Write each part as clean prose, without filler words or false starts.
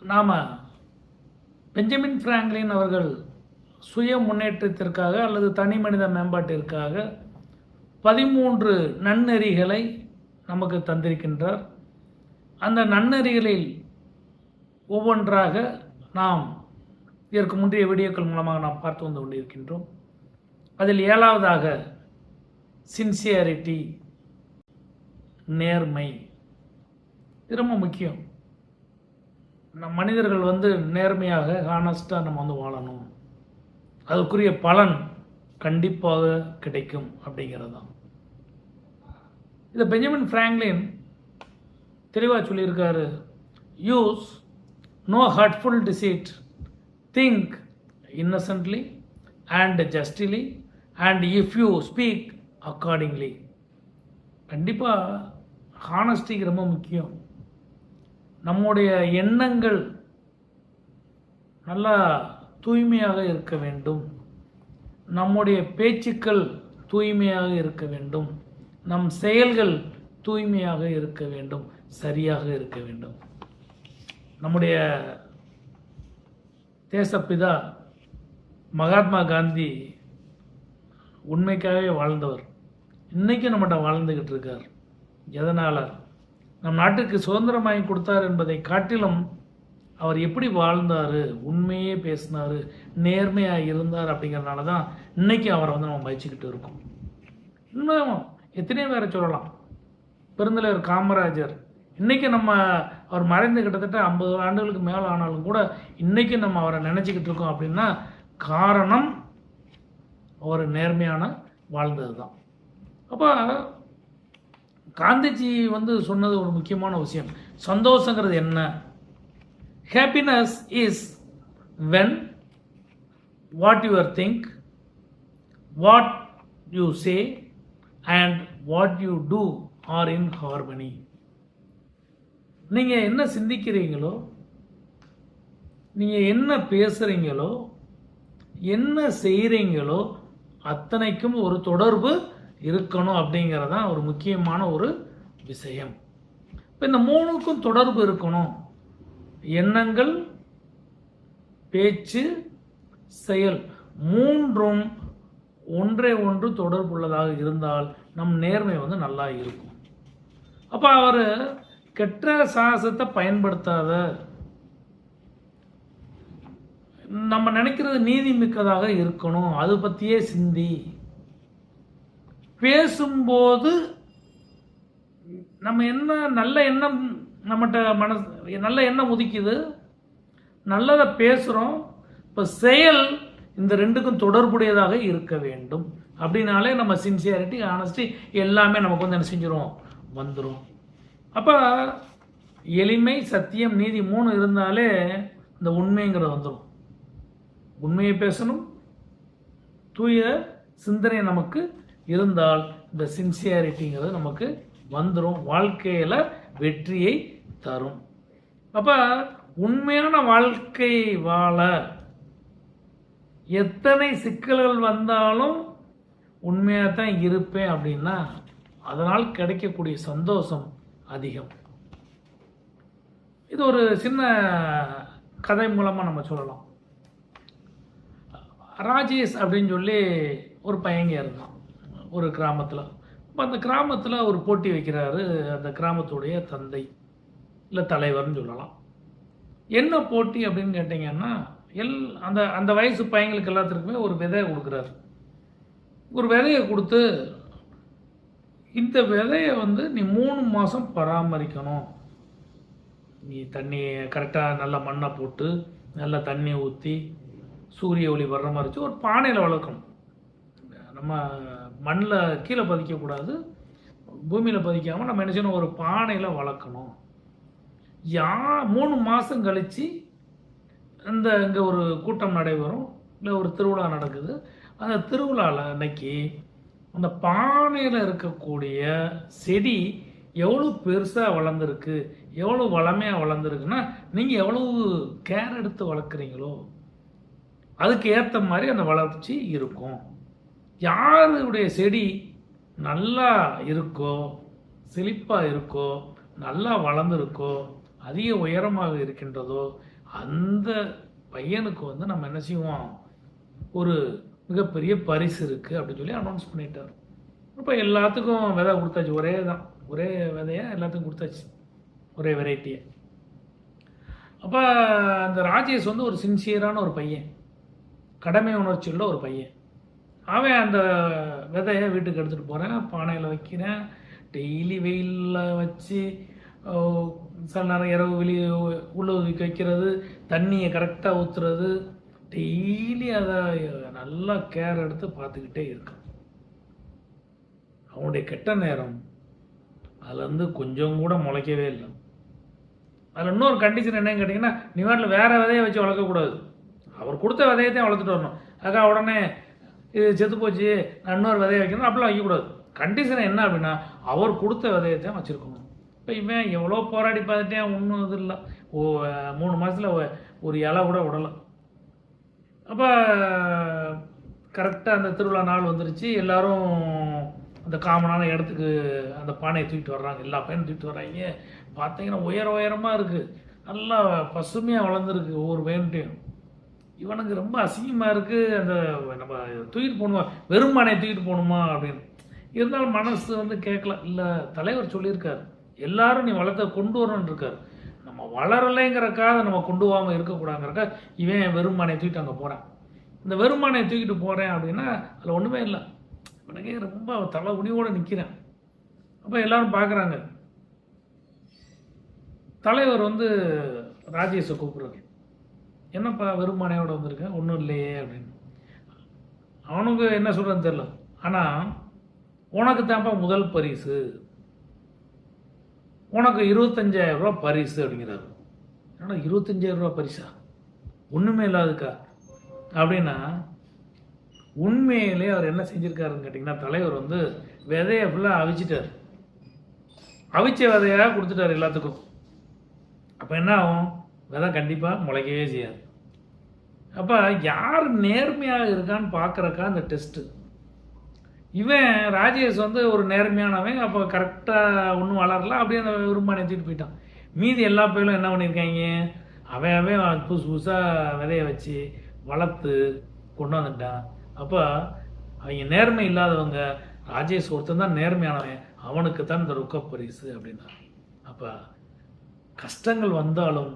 நாம் Benjamin Franklin அவர்கள் சுய முன்னேற்றத்திற்காக அல்லது தனி மனித மேம்பாட்டிற்காக 13 நன்னெறிகளை நமக்கு தந்திருக்கின்றார். அந்த நன்னெறிகளில் ஒவ்வொன்றாக நாம் இதற்கு முந்தைய வீடியோக்கள் மூலமாக நாம் பார்த்து வந்து கொண்டிருக்கின்றோம். அதில் 7வதாக சின்சியாரிட்டி, நேர்மை. இது ரொம்ப முக்கியம். மனிதர்கள் நேர்மையாக ஹானஸ்டாக நம்ம வாழணும், அதுக்குரிய பலன் கண்டிப்பாக கிடைக்கும் அப்படிங்கிறது தான். இதை பெஞ்சமின் பிராங்க்லின் தெளிவாக சொல்லியிருக்காரு. Use no hurtful deceit, think innocently and justly and if you speak accordingly. கண்டிப்பாக ஹானஸ்டிக்கு ரொம்ப முக்கியம். நம்முடைய எண்ணங்கள் நல்லா தூய்மையாக இருக்க வேண்டும், நம்முடைய பேச்சுக்கள் தூய்மையாக இருக்க வேண்டும், நம் செயல்கள் தூய்மையாக இருக்க வேண்டும், சரியாக இருக்க வேண்டும். நம்முடைய தேசப்பிதா மகாத்மா காந்தி உண்மைக்காகவே வாழ்ந்தவர். இன்றைக்கும் நம்மகிட்ட வாழ்ந்துக்கிட்டு இருக்கார். எதனால்? நம் நாட்டுக்கு சுதந்திரம் வாங்கி கொடுத்தார் என்பதை காட்டிலும் அவர் எப்படி வாழ்ந்தார், உண்மையே பேசினார், நேர்மையாக இருந்தார் அப்படிங்கிறதுனால தான் இன்றைக்கி அவரை நம்ம மதிச்சுக்கிட்டு இருக்கோம். இன்னும் எத்தனையோ பேரை சொல்லலாம். பெருந்தலைவர் காமராஜர், இன்றைக்கி அவர் மறைந்து கிட்டத்தட்ட 50 ஆண்டுகளுக்கு மேலே ஆனாலும் கூட இன்றைக்கி நம்ம அவரை நினச்சிக்கிட்டு இருக்கோம். அப்படின்னா காரணம் அவர் நேர்மையான வாழ்ந்தது தான். அப்போ காந்திஜி சொன்னது ஒரு முக்கியமான விஷயம். சந்தோஷங்கிறது என்ன? Happiness is when what you think, what you say and what you do are in harmony. நீங்கள் என்ன சிந்திக்கிறீங்களோ, நீங்கள் என்ன பேசுகிறீங்களோ, என்ன செய்கிறீங்களோ அத்தனைக்கும் ஒரு தொடர்பு இருக்கணும் அப்படிங்கிறது தான் ஒரு முக்கியமான ஒரு விஷயம். இப்போ இந்த 3க்கும் தொடர்பு இருக்கணும். எண்ணங்கள், பேச்சு, செயல் 3ம் ஒன்றே ஒன்று தொடர்புள்ளதாக இருந்தால் நம் நேர்மை நல்லா இருக்கும். அப்போ அவர் கெட்ட சாகசத்தை பயன்படுத்தாத, நம்ம நினைக்கிறது நீதி மிக்கதாக இருக்கணும், அது பற்றியே சிந்தி. பேசும்போது நம்ம என்ன நல்ல எண்ணம் நம்மகிட்ட நல்ல எண்ணம் உதிக்குது, நல்லதை பேசுகிறோம். இப்போ செயல் இந்த 2க்கும் தொடர்புடையதாக இருக்க வேண்டும். அப்படின்னாலே நம்ம சின்சியாரிட்டி, ஆனஸ்டி எல்லாமே நமக்கு என்ன செஞ்சிடும், வந்துடும். அப்போ எளிமை, சத்தியம், நீதி 3 இருந்தாலே இந்த உண்மைங்கிறது வந்துடும். உண்மையை பேசணும், தூய சிந்தனை நமக்கு இருந்தால் இந்த சின்சியாரிட்டிங்கிறது நமக்கு வந்துடும், வாழ்க்கையில் வெற்றியை தரும். அப்போ உண்மையான வாழ்க்கை வாழ எத்தனை சிக்கல்கள் வந்தாலும் உண்மையாக தான் இருப்பேன் அப்படின்னா அதனால் கிடைக்கக்கூடிய சந்தோஷம் அதிகம். இது ஒரு சின்ன கதை மூலமாக நம்ம சொல்லலாம். ராஜேஷ் அப்படின்னு சொல்லி ஒரு பையங்க இருந்தான் ஒரு கிராமத்தில். இப்போ அந்த கிராமத்தில் ஒரு போட்டி வைக்கிறாரு அந்த கிராமத்துடைய தந்தை, இல்லை தலைவர்னு சொல்லலாம். என்ன போட்டி அப்படின்னு கேட்டிங்கன்னா, அந்த அந்த வயசு பையங்களுக்கு எல்லாத்துக்குமே ஒரு விதையை கொடுக்குறாரு. ஒரு விதையை கொடுத்து, இந்த விதையை நீ 3 மாதம் பராமரிக்கணும். நீ தண்ணி கரெக்டாக நல்லா மண்ணை போட்டு நல்லா தண்ணி ஊற்றி சூரிய ஒளி வர்ற மாதிரி வச்சு ஒரு பானையில் வளர்க்கணும். நம்ம மண்ணில் கீழே பதிக்கக்கூடாது, பூமியில் பதிக்காமல் நம்ம என்ன செய்யணும், ஒரு பானையில் வளர்க்கணும். 3 மாதம் கழித்து இங்கே ஒரு கூட்டம் நடைபெறும், இல்லை ஒரு திருவிழா நடக்குது. அந்த திருவிழாவில் அன்னைக்கு அந்த பானையில் இருக்கக்கூடிய செடி எவ்வளோ பெருசாக வளர்ந்துருக்கு, எவ்வளோ வளமையாக வளர்ந்துருக்குன்னா நீங்கள் எவ்வளவு கேர் எடுத்து வளர்க்குறீங்களோ அதுக்கு ஏற்ற மாதிரி அந்த வளர்ச்சி இருக்கும். யாருடைய செடி நல்லா இருக்கோ, செழிப்பாக இருக்கோ, நல்லா வளர்ந்துருக்கோ, அதிக உயரமாக இருக்கின்றதோ அந்த பையனுக்கு வந்து நம்ம என்ன செய்வோம், ஒரு மிகப்பெரிய பரிசு இருக்குது அப்படின்னு சொல்லி அனௌன்ஸ் பண்ணிட்டார். அப்போ எல்லாத்துக்கும் விதை கொடுத்தாச்சு, ஒரே விதையை எல்லாத்துக்கும் கொடுத்தாச்சு, ஒரே வெரைட்டியை. அப்போ அந்த ராஜேஷ் வந்து ஒரு சின்சியரான ஒரு பையன், கடமை உணர்ச்சி உள்ள ஒரு பையன். அவன் அந்த விதையை வீட்டுக்கு எடுத்துகிட்டு போகிறேன், பானையில் வைக்கிறேன், டெய்லி வெயிலில் வச்சு சில நேரம் இரவு வெளியே உள்ள ஒதுக்கி வைக்கிறது, தண்ணியை கரெக்டாக ஊற்றுறது, டெய்லி அதை நல்லா கேர் எடுத்து பார்த்துக்கிட்டே இருக்கான். அவனுடைய கெட்ட நேரம் அதில் வந்து கொஞ்சம் கூட முளைக்கவே இல்லை. அதில் இன்னொரு கண்டிஷன் என்னன்னு கேட்டிங்கன்னா, நீ வாட்டில் வேறு விதையை வச்சு வளர்க்கக்கூடாது, அவர் கொடுத்த விதையத்தையும் வளர்த்துட்டு வரணும். அதுக்காக உடனே இது செத்து போச்சு நான் இன்னொரு விதையை வைக்கணும் அப்படிலாம் வைக்கக்கூடாது. கண்டிஷன் என்ன அப்படின்னா, அவர் கொடுத்த விதையத்தையும் வச்சுருக்கணும். இப்போ இவன் எவ்வளோ போராடி பார்த்துட்டேன், ஒன்றும் இது இல்லை. 3 மாதத்தில் ஒரு இலை கூட விடலை. அப்போ கரெக்டாக அந்த திருவிழா நாள் வந்துருச்சு. எல்லோரும் அந்த காமனான இடத்துக்கு அந்த பானையை தூக்கிட்டு வர்றாங்க, எல்லா பையனும் தூக்கிட்டு வர்றாங்க. பார்த்தீங்கன்னா உயரமாக இருக்குது, நல்லா பசுமையாக வளர்ந்துருக்கு ஒவ்வொரு பையன்ட்டையும். இவனுக்கு ரொம்ப அசிங்கமாக இருக்குது, அந்த நம்ம தூக்கிட்டு போகணுமா, வெறும் பானையை தூக்கிட்டு போகணுமா அப்படின்னு. இருந்தாலும் மனசு வந்து கேட்கல. இல்லை, தலைவர் சொல்லியிருக்கார், எல்லாரும் நீ வளர்த்த கொண்டு வரணுன்னு இருக்கார். நம்ம வளரலைங்கிறக்காக நம்ம கொண்டு போகாமல் இருக்கக்கூடாதுங்கிறக்கா இவன் வெறுமானையை தூக்கிட்டு அங்கே போகிறேன். இந்த வெறுமானையை தூக்கிட்டு போகிறேன் அப்படின்னா அதில் ஒன்றுமே இல்லை. எனக்கே ரொம்ப தலை உணிவோடு நிற்கிறேன். அப்போ எல்லோரும் பார்க்குறாங்க. தலைவர் வந்து ராஜேஷை கூப்பிட்றாரு, என்னப்பா வெறுமானையோடு வந்திருக்கேன், ஒன்றும் இல்லையே அப்படின்னு. அவனுக்கு என்ன சொல்கிறேன்னு தெரியல. ஆனால் உனக்கு தான்ப்பா முதல் பரிசு, உனக்கு 25,000 ரூபா பரிசு அப்படிங்கிறாரு. ஏன்னா 25,000 ரூபா பரிசா, ஒன்றுமே இல்லாதுக்கா அப்படின்னா. உண்மையிலே அவர் என்ன செஞ்சுருக்காருன்னு கேட்டிங்கன்னா, தலைவர் வந்து விதையை ஃபுல்லாக அவிச்சிட்டார், அவிச்ச விதையாக கொடுத்துட்டார் எல்லாத்துக்கும். அப்போ என்ன ஆகும், விதை கண்டிப்பாக முளைக்கவே செய்யாது. அப்போ யார் நேர்மையாக இருக்கான்னு பார்க்குறக்கா அந்த டெஸ்ட்டு. இவன் ராஜேஷ் வந்து ஒரு நேர்மையானவன். அப்போ கரெக்டாக ஒன்றும் வளரல, அப்படியே அந்த விரும்பானை தூக்கிட்டு போயிட்டான். மீதி எல்லா பயிலும் என்ன பண்ணியிருக்காங்க, அவன் புதுசாக விதைய வச்சு வளர்த்து கொண்டு வந்துட்டான். அப்போ அவங்க நேர்மை இல்லாதவங்க, ராஜேஷ் ஒருத்தன் தான் நேர்மையானவன், அவனுக்கு தான் இந்த ரொக்க பரிசு அப்படின்னா. அப்போ கஷ்டங்கள் வந்தாலும்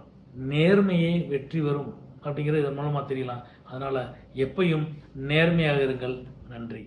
நேர்மையே வெற்றி வரும் அப்படிங்கிறது இதன் மூலமாக தெரியலாம். அதனால் எப்பையும் நேர்மையாக இருங்கள். நன்றி.